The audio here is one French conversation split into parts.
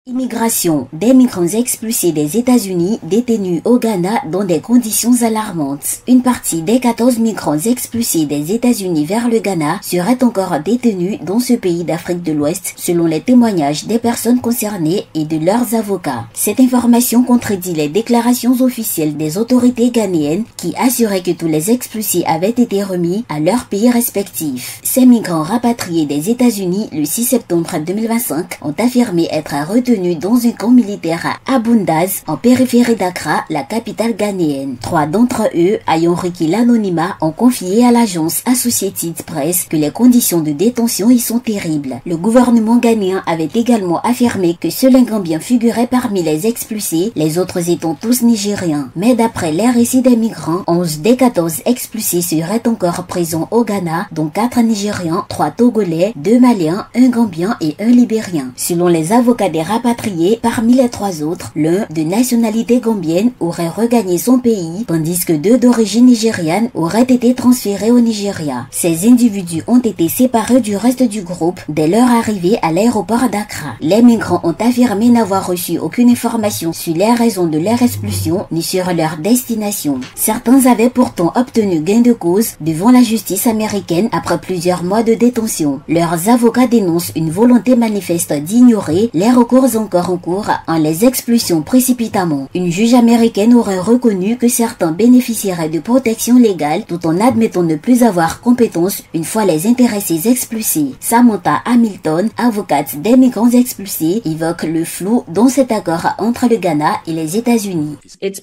Immigration. Des migrants expulsés des États-Unis détenus au Ghana dans des conditions alarmantes. Une partie des 14 migrants expulsés des États-Unis vers le Ghana seraient encore détenus dans ce pays d'Afrique de l'Ouest, selon les témoignages des personnes concernées et de leurs avocats. Cette information contredit les déclarations officielles des autorités ghanéennes qui assuraient que tous les expulsés avaient été remis à leurs pays respectifs. Ces migrants rapatriés des États-Unis le 6 septembre 2025 ont affirmé être retenus dans un camp militaire à Abundaz, en périphérie d'Accra, la capitale ghanéenne. 3 d'entre eux, ayant requis l'anonymat, ont confié à l'agence Associated Press que les conditions de détention y sont terribles. Le gouvernement ghanéen avait également affirmé que seul un Gambien figurait parmi les expulsés, les autres étant tous nigériens. Mais d'après les récits des migrants, 11 des 14 expulsés seraient encore présents au Ghana, dont 4 Nigérians, 3 Togolais, 2 Maliens, 1 Gambien et 1 Libérien. Selon les avocats des rapatriés, parmi les 3 autres, l'un de nationalité gambienne aurait regagné son pays, tandis que 2 d'origine nigériane auraient été transférés au Nigeria. Ces individus ont été séparés du reste du groupe dès leur arrivée à l'aéroport d'Accra. Les migrants ont affirmé n'avoir reçu aucune information sur les raisons de leur expulsion ni sur leur destination. Certains avaient pourtant obtenu gain de cause devant la justice américaine après plusieurs mois de détention. Leurs avocats dénoncent une volonté manifeste d'ignorer les recours encore en cours en les expulsant précipitamment. Une juge américaine aurait reconnu que certains bénéficieraient de protection légale tout en admettant ne plus avoir compétence une fois les intéressés expulsés. Samantha Hamilton, avocate des migrants expulsés, évoque le flou dans cet accord entre le Ghana et les États-Unis.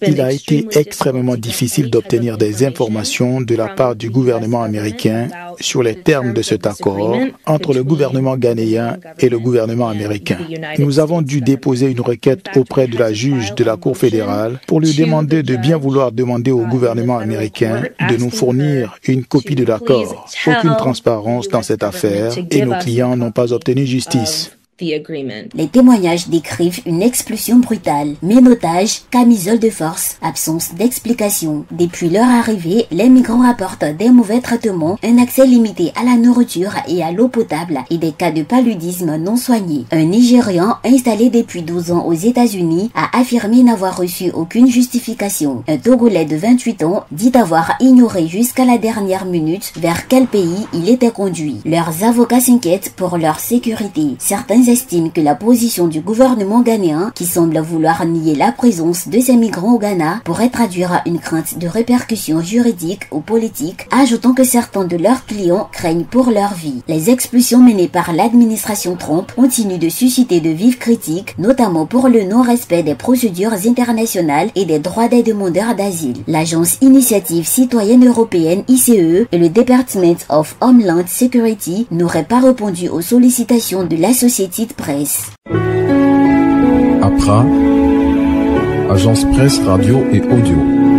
Il a été extrêmement difficile d'obtenir des informations de la part du gouvernement américain sur les termes de cet accord entre le gouvernement ghanéen et le gouvernement américain. Nous avons dû déposer une requête auprès de la juge de la Cour fédérale pour lui demander de bien vouloir demander au gouvernement américain de nous fournir une copie de l'accord. Aucune transparence dans cette affaire et nos clients n'ont pas obtenu justice. Les témoignages décrivent une expulsion brutale, ménotage, camisole de force, absence d'explication. Depuis leur arrivée, les migrants rapportent des mauvais traitements, un accès limité à la nourriture et à l'eau potable et des cas de paludisme non soignés. Un Nigérian installé depuis 12 ans aux États-Unis a affirmé n'avoir reçu aucune justification. Un Togolais de 28 ans dit avoir ignoré jusqu'à la dernière minute vers quel pays il était conduit. Leurs avocats s'inquiètent pour leur sécurité. Certains estiment que la position du gouvernement ghanéen, qui semble vouloir nier la présence de ces migrants au Ghana, pourrait traduire une crainte de répercussions juridiques ou politiques, ajoutant que certains de leurs clients craignent pour leur vie. Les expulsions menées par l'administration Trump continuent de susciter de vives critiques, notamment pour le non-respect des procédures internationales et des droits des demandeurs d'asile. L'agence Initiative Citoyenne Européenne ICE et le Department of Homeland Security n'auraient pas répondu aux sollicitations de la société Presse. Accra, agence presse, radio et audio.